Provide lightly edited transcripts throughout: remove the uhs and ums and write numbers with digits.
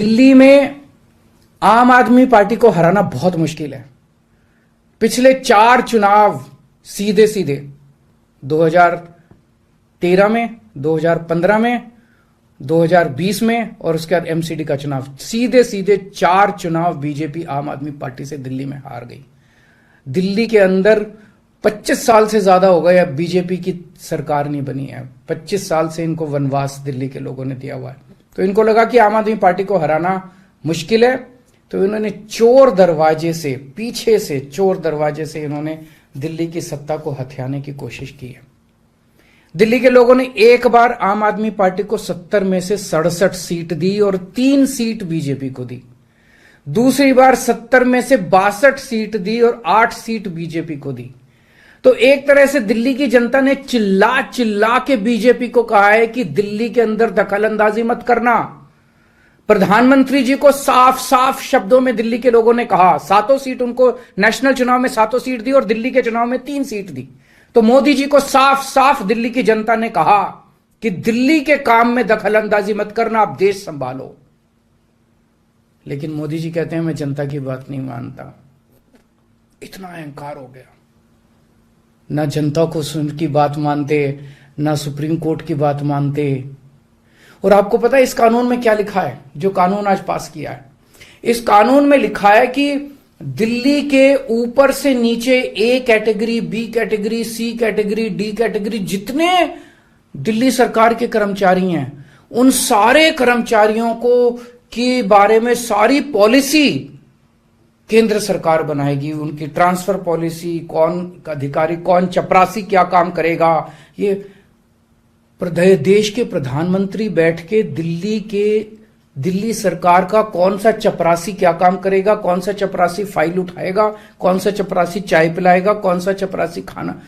दिल्ली में आम आदमी पार्टी को हराना बहुत मुश्किल है। पिछले 4 चुनाव सीधे सीधे 2013 में, 2015 में, 2020 में और उसके बाद एमसीडी का चुनाव, सीधे सीधे 4 चुनाव बीजेपी आम आदमी पार्टी से दिल्ली में हार गई। दिल्ली के अंदर 25 साल से ज्यादा हो गए अब बीजेपी की सरकार नहीं बनी है। 25 साल से इनको वनवास दिल्ली के लोगों ने दिया हुआ है। तो इनको लगा कि आम आदमी पार्टी को हराना मुश्किल है, तो इन्होंने चोर दरवाजे से, पीछे से चोर दरवाजे से इन्होंने दिल्ली की सत्ता को हथियाने की कोशिश की है। दिल्ली के लोगों ने एक बार आम आदमी पार्टी को 70 में से 67 सीट दी और 3 सीट बीजेपी को दी। दूसरी बार 70 में से 62 सीट दी और 8 सीट बीजेपी को दी। तो एक तरह से दिल्ली की जनता ने चिल्ला चिल्ला के बीजेपी को कहा है कि दिल्ली के अंदर दखलंदाजी मत करना। प्रधानमंत्री जी को साफ साफ शब्दों में दिल्ली के लोगों ने कहा, 7 सीट उनको नेशनल चुनाव में 7 सीट दी और दिल्ली के चुनाव में 3 सीट दी। तो मोदी जी को साफ साफ दिल्ली की जनता ने कहा कि दिल्ली के काम में दखलंदाजी मत करना, आप देश संभालो। लेकिन मोदी जी कहते हैं मैं जनता की बात नहीं मानता। इतना अहंकार हो गया, ना जनता को की बात मानते, ना सुप्रीम कोर्ट की बात मानते। और आपको पता है इस कानून में क्या लिखा है, जो कानून आज पास किया है? इस कानून में लिखा है कि दिल्ली के ऊपर से नीचे A category, B category, C category, D category, जितने दिल्ली सरकार के कर्मचारी हैं, उन सारे कर्मचारियों को के बारे में सारी पॉलिसी केंद्र सरकार बनाएगी। उनकी ट्रांसफर पॉलिसी, कौन अधिकारी, कौन चपरासी क्या काम करेगा, ये देश के प्रधानमंत्री बैठ के दिल्ली सरकार का कौन सा चपरासी क्या काम करेगा, कौन सा चपरासी फाइल उठाएगा, कौन सा चपरासी चाय पिलाएगा, कौन सा चपरासी खाना,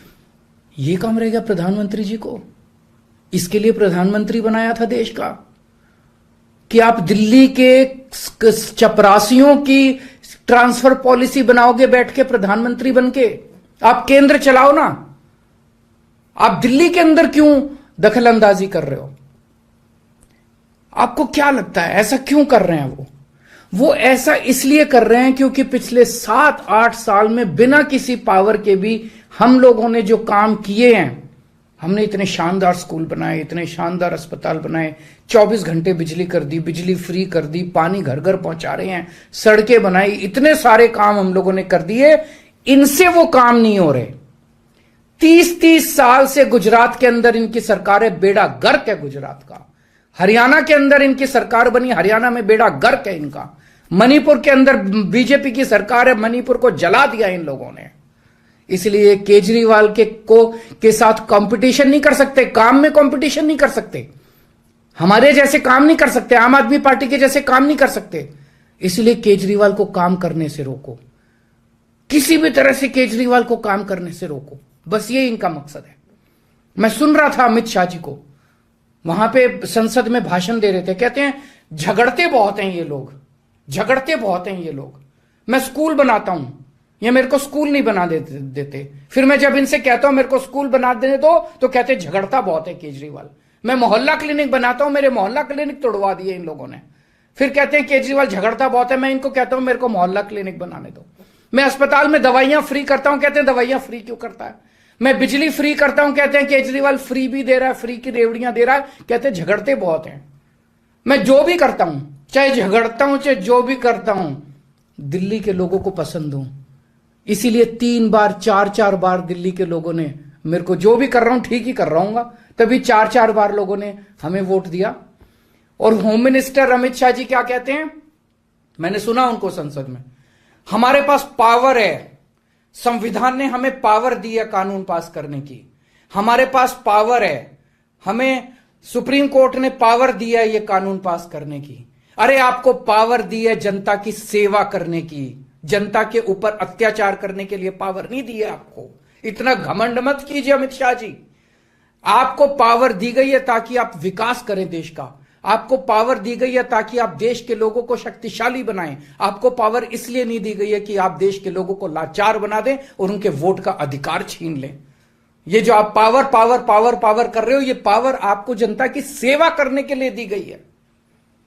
ये काम रहेगा प्रधानमंत्री जी को। इसके लिए प्रधानमंत्री बनाया था देश का कि आप दिल्ली के चपरासियों की ट्रांसफर पॉलिसी बनाओगे बैठ के प्रधानमंत्री बनके। आप केंद्र चलाओ ना, आप दिल्ली के अंदर क्यों दखल अंदाजी कर रहे हो? आपको क्या लगता है ऐसा क्यों कर रहे हैं? वो ऐसा इसलिए कर रहे हैं क्योंकि पिछले 7-8 साल में बिना किसी पावर के भी हम लोगों ने जो काम किए हैं, हमने इतने शानदार स्कूल बनाए, इतने शानदार अस्पताल बनाए, 24 घंटे बिजली कर दी, बिजली फ्री कर दी, पानी घर घर पहुंचा रहे हैं, सड़कें बनाई, इतने सारे काम हम लोगों ने कर दिए। इनसे वो काम नहीं हो रहे। 30-30 साल से गुजरात के अंदर इनकी सरकार है, बेड़ा गर्क है गुजरात का। हरियाणा के अंदर इनकी सरकार बनी, हरियाणा में बेड़ा गर्क है इनका। मणिपुर के अंदर बीजेपी की सरकार है, मणिपुर को जला दिया इन लोगों ने। इसलिए केजरीवाल के साथ कंपटीशन नहीं कर सकते, काम में कंपटीशन नहीं कर सकते, हमारे जैसे काम नहीं कर सकते, आम आदमी पार्टी के जैसे काम नहीं कर सकते। इसलिए केजरीवाल को काम करने से रोको, किसी भी तरह से केजरीवाल को काम करने से रोको, बस ये इनका मकसद है। मैं सुन रहा था अमित शाह जी को, वहां पे संसद में भाषण दे रहे थे, कहते हैं झगड़ते बहुत हैं ये लोग, झगड़ते बहुत हैं ये लोग। मैं स्कूल बनाता हूं, ये मेरे को स्कूल नहीं बना देते। फिर मैं जब इनसे कहता हूं मेरे को स्कूल बना देने दो, तो कहते झगड़ता बहुत है केजरीवाल। मैं मोहल्ला क्लिनिक बनाता हूं, मेरे मोहल्ला क्लिनिक तोड़वा दिए इन लोगों ने। फिर कहते हैं केजरीवाल झगड़ता बहुत है। मैं इनको कहता हूं मेरे को मोहल्ला क्लिनिक बनाने दो। मैं अस्पताल में दवाइयां फ्री करता हूं, कहते हैं दवाइयां फ्री क्यों करता है। मैं बिजली फ्री करता हूं, कहते हैं केजरीवाल फ्री भी दे रहा है, फ्री की रेवड़ियां दे रहा है, कहते हैं झगड़ते बहुत हैं। मैं जो भी करता हूं, चाहे झगड़ता हूं चाहे जो भी करता हूं, दिल्ली के लोगों को पसंद हूं। इसीलिए 3 बार 4-4 बार दिल्ली के लोगों ने मेरे को, जो भी कर रहा हूं ठीक ही कर रहा हूं, तभी 4-4 बार लोगों ने हमें वोट दिया। और होम मिनिस्टर अमित शाह जी क्या कहते हैं, मैंने सुना उनको संसद में, हमारे पास पावर है, संविधान ने हमें पावर दी है कानून पास करने की, हमारे पास पावर है, हमें सुप्रीम कोर्ट ने पावर दिया है ये कानून पास करने की। अरे आपको पावर दी है जनता की सेवा करने की, जनता के ऊपर अत्याचार करने के लिए पावर नहीं दी है आपको। इतना घमंड मत कीजिए अमित शाह जी। आपको पावर दी गई है ताकि आप विकास करें देश का, आपको पावर दी गई है ताकि आप देश के लोगों को शक्तिशाली बनाएं। आपको पावर इसलिए नहीं दी गई है कि आप देश के लोगों को लाचार बना दें और उनके वोट का अधिकार छीन लें। ये जो आप पावर पावर पावर पावर कर रहे हो, ये पावर आपको जनता की सेवा करने के लिए दी गई है।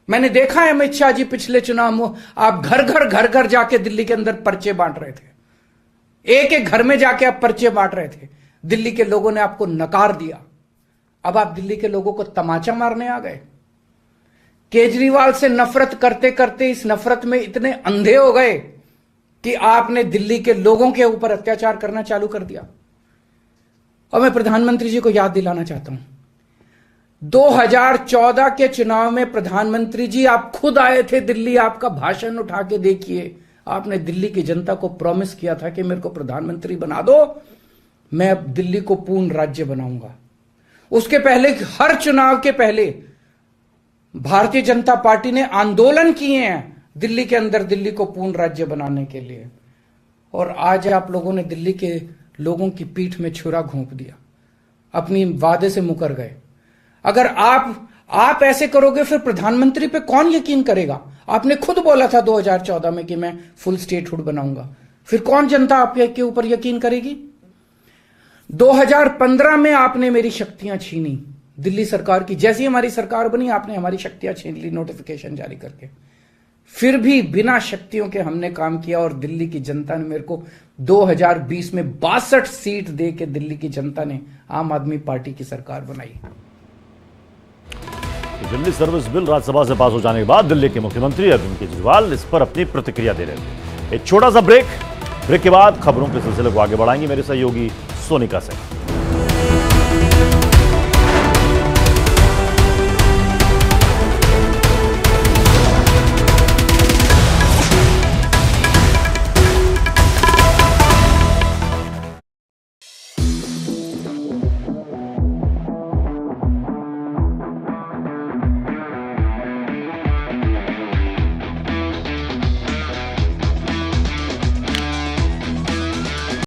मैंने देखा है अमित शाह जी पिछले चुनाव में आप घर घर जाके दिल्ली के अंदर पर्चे बांट रहे थे, एक एक घर में जाके आप पर्चे बांट रहे थे। दिल्ली के लोगों ने आपको नकार दिया। अब आप दिल्ली के लोगों को तमाचा मारने आ गए। केजरीवाल से नफरत करते करते इस नफरत में इतने अंधे हो गए कि आपने दिल्ली के लोगों के ऊपर अत्याचार करना चालू कर दिया। और मैं प्रधानमंत्री जी को याद दिलाना चाहता हूं, 2014 के चुनाव में प्रधानमंत्री जी आप खुद आए थे दिल्ली। आपका भाषण उठा के देखिए, आपने दिल्ली की जनता को प्रॉमिस किया था कि मेरे को प्रधानमंत्री बना दो, मैं अब दिल्ली को पूर्ण राज्य बनाऊंगा। उसके पहले, हर चुनाव के पहले भारतीय जनता पार्टी ने आंदोलन किए हैं दिल्ली के अंदर दिल्ली को पूर्ण राज्य बनाने के लिए। और आज आप लोगों ने दिल्ली के लोगों की पीठ में छुरा घोंप दिया, अपनी वादे से मुकर गए। अगर आप ऐसे करोगे फिर प्रधानमंत्री पे कौन यकीन करेगा? आपने खुद बोला था 2014 में कि मैं फुल स्टेटहुड बनाऊंगा, फिर कौन जनता आपके ऊपर यकीन करेगी? 2015 में आपने मेरी शक्तियां छीनी दिल्ली सरकार की। जैसी हमारी सरकार बनी आपने हमारी शक्तियां छीन ली नोटिफिकेशन जारी करके। फिर भी बिना शक्तियों के हमने काम किया और दिल्ली की जनता ने मेरे को 2020 में 62 सीट दे के दिल्ली की जनता ने आम आदमी पार्टी की सरकार बनाई। दिल्ली सर्विस बिल राज्यसभा से पास हो जाने के बाद दिल्ली के मुख्यमंत्री अरविंद केजरीवाल इस पर अपनी प्रतिक्रिया दे रहे थे। एक छोटा सा ब्रेक के बाद खबरों के सिलसिले को आगे बढ़ाएंगे मेरे सहयोगी सोनिका सिंह।